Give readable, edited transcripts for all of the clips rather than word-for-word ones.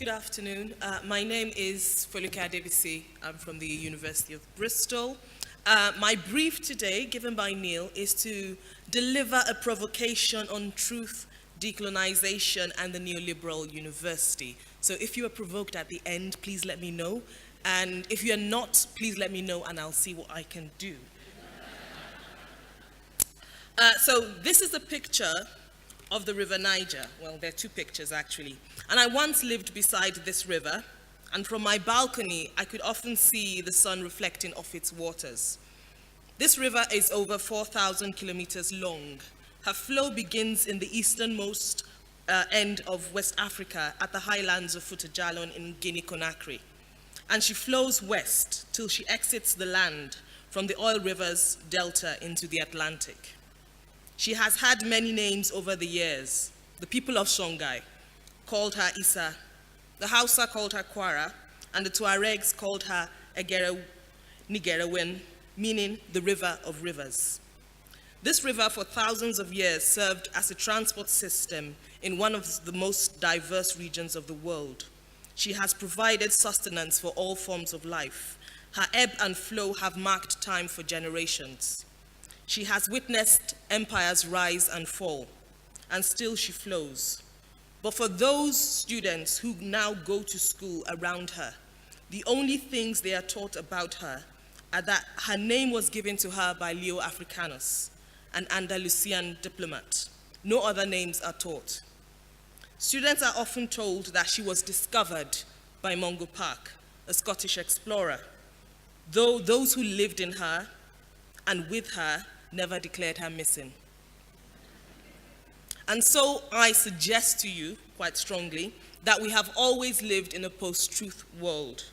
Good afternoon. My name is Foluke Adebisi. I'm from the University of Bristol. My brief today, given by Neil, is to deliver a provocation on truth, decolonization, and the neoliberal university. So if you are provoked at the end, please let me know. And if you are not, please let me know and I'll see what I can do. So this is a picture of the River Niger. Well, there are two pictures actually. And I once lived beside this river, and from my balcony, I could often see the sun reflecting off its waters. This river is over 4,000 kilometers long. Her flow begins in the easternmost end of West Africa at the highlands of Futajalon in Guinea-Conakry. And she flows west till she exits the land from the Oil River's delta into the Atlantic. She has had many names over the years. The people of Songhai called her Isa, the Hausa called her Kwara, and the Tuaregs called her Egere Nigerewen, meaning the river of rivers. This river for thousands of years served as a transport system in one of the most diverse regions of the world. She has provided sustenance for all forms of life. Her ebb and flow have marked time for generations. She has witnessed empires rise and fall, and still she flows. But for those students who now go to school around her, the only things they are taught about her are that her name was given to her by Leo Africanus, an Andalusian diplomat. No other names are taught. Students are often told that she was discovered by Mungo Park, a Scottish explorer, though those who lived in her and with her never declared her missing. And so I suggest to you, quite strongly, that we have always lived in a post-truth world.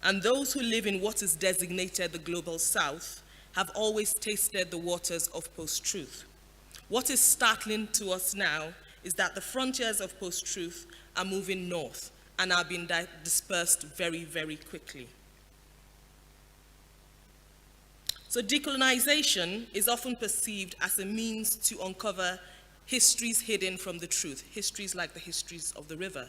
And those who live in what is designated the global south have always tasted the waters of post-truth. What is startling to us now is that the frontiers of post-truth are moving north and are being dispersed very, very quickly. So decolonization is often perceived as a means to uncover histories hidden from the truth, histories like the histories of the river.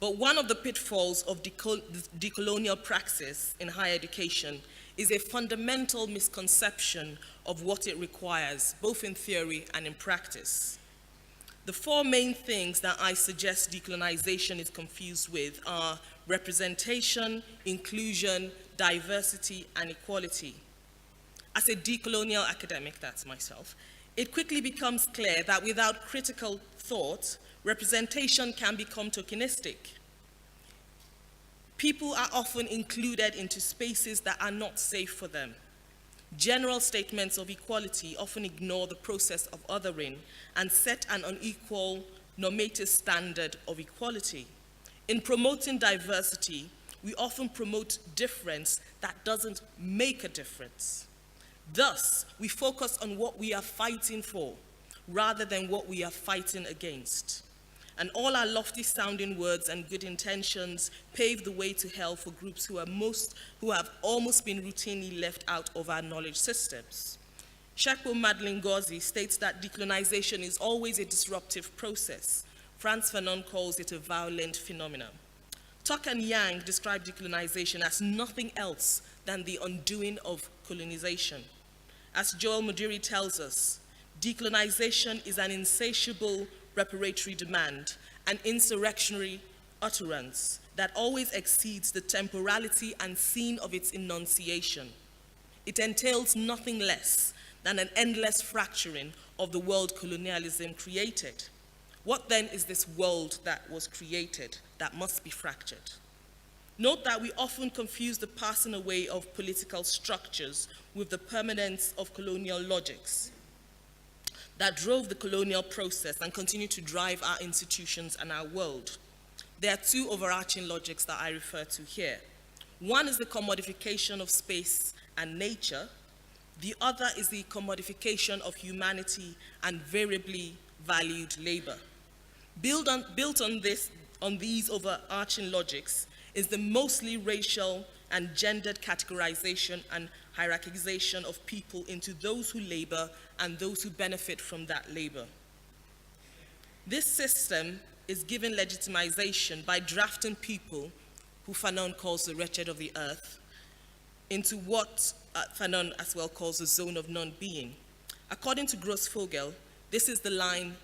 But one of the pitfalls of decolonial praxis in higher education is a fundamental misconception of what it requires, both in theory and in practice. The four main things that I suggest decolonization is confused with are representation, inclusion, diversity, and equality. As a decolonial academic, that's myself, it quickly becomes clear that without critical thought, representation can become tokenistic. People are often included into spaces that are not safe for them. General statements of equality often ignore the process of othering and set an unequal normative standard of equality. In promoting diversity, we often promote difference that doesn't make a difference. Thus, we focus on what we are fighting for, rather than what we are fighting against. And all our lofty sounding words and good intentions pave the way to hell for groups who have almost been routinely left out of our knowledge systems. Shekpo Madeline Ngozi states that decolonization is always a disruptive process. Frantz Fanon calls it a violent phenomenon. Tuck and Yang describe decolonization as nothing else than the undoing of colonization. As Joel Mudiri tells us, decolonization is an insatiable reparatory demand, an insurrectionary utterance that always exceeds the temporality and scene of its enunciation. It entails nothing less than an endless fracturing of the world colonialism created. What then is this world that was created that must be fractured? Note that we often confuse the passing away of political structures with the permanence of colonial logics that drove the colonial process and continue to drive our institutions and our world. There are two overarching logics that I refer to here. One is the commodification of space and nature. The other is the commodification of humanity and variably valued labor. Built on these overarching logics is the mostly racial and gendered categorization and hierarchization of people into those who labor and those who benefit from that labor. This system is given legitimization by drafting people, who Fanon calls the wretched of the earth, into what Fanon as well calls a zone of non-being. According to Grossfogel, this is the line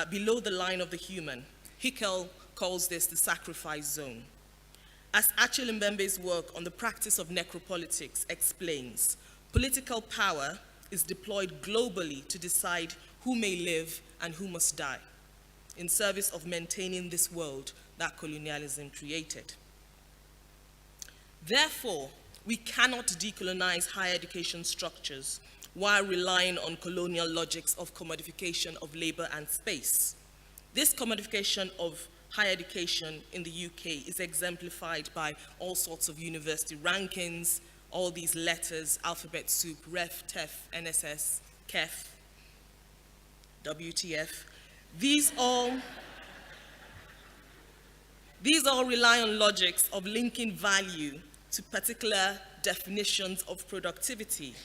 below the line of the human. Hickel calls this the sacrifice zone. As Achille Mbembe's work on the practice of necropolitics explains, political power is deployed globally to decide who may live and who must die, in service of maintaining this world that colonialism created. Therefore, we cannot decolonize higher education structures while relying on colonial logics of commodification of labor and space. This commodification of higher education in the UK is exemplified by all sorts of university rankings, all these letters, alphabet soup, ref, tef, NSS, KEF, WTF. These all rely on logics of linking value to particular definitions of productivity,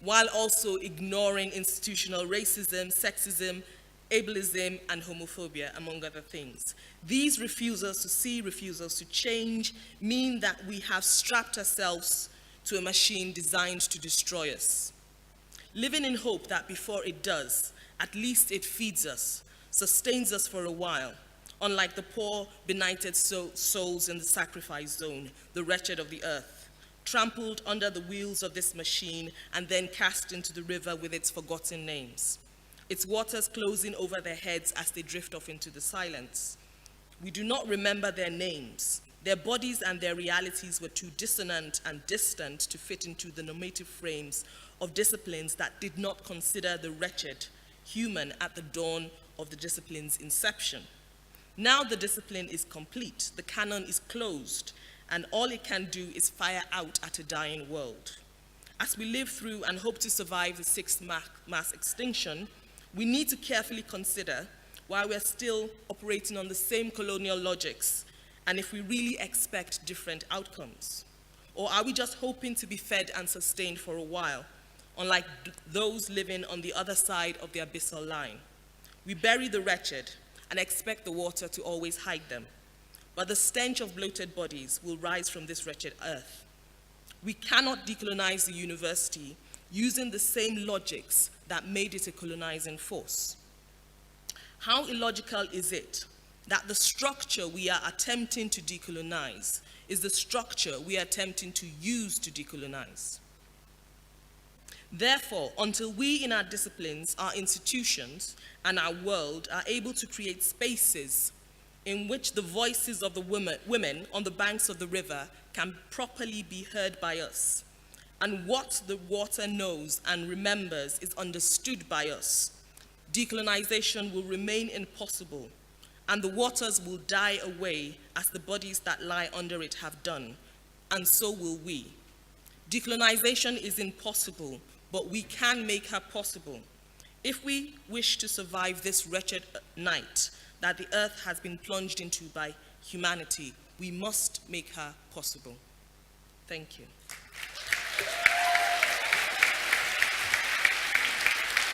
while also ignoring institutional racism, sexism, ableism, and homophobia, among other things. These refusals to see, refusals to change, mean that we have strapped ourselves to a machine designed to destroy us. Living in hope that before it does, at least it feeds us, sustains us for a while, unlike the poor, benighted souls in the sacrifice zone, the wretched of the earth, trampled under the wheels of this machine and then cast into the river with its forgotten names, its waters closing over their heads as they drift off into the silence. We do not remember their names. Their bodies and their realities were too dissonant and distant to fit into the normative frames of disciplines that did not consider the wretched human at the dawn of the discipline's inception. Now the discipline is complete, the canon is closed, and all it can do is fire out at a dying world. As we live through and hope to survive the sixth mass extinction, we need to carefully consider why we're still operating on the same colonial logics, and if we really expect different outcomes. Or are we just hoping to be fed and sustained for a while, unlike those living on the other side of the abyssal line? We bury the wretched and expect the water to always hide them, but the stench of bloated bodies will rise from this wretched earth. We cannot decolonize the university using the same logics that made it a colonizing force. How illogical is it that the structure we are attempting to decolonize is the structure we are attempting to use to decolonize? Therefore, until we in our disciplines, our institutions, and our world are able to create spaces in which the voices of the women on the banks of the river can properly be heard by us, and what the water knows and remembers is understood by us, decolonization will remain impossible, and the waters will die away as the bodies that lie under it have done, and so will we. Decolonization is impossible, but we can make her possible. If we wish to survive this wretched night that the earth has been plunged into by humanity, we must make her possible. Thank you.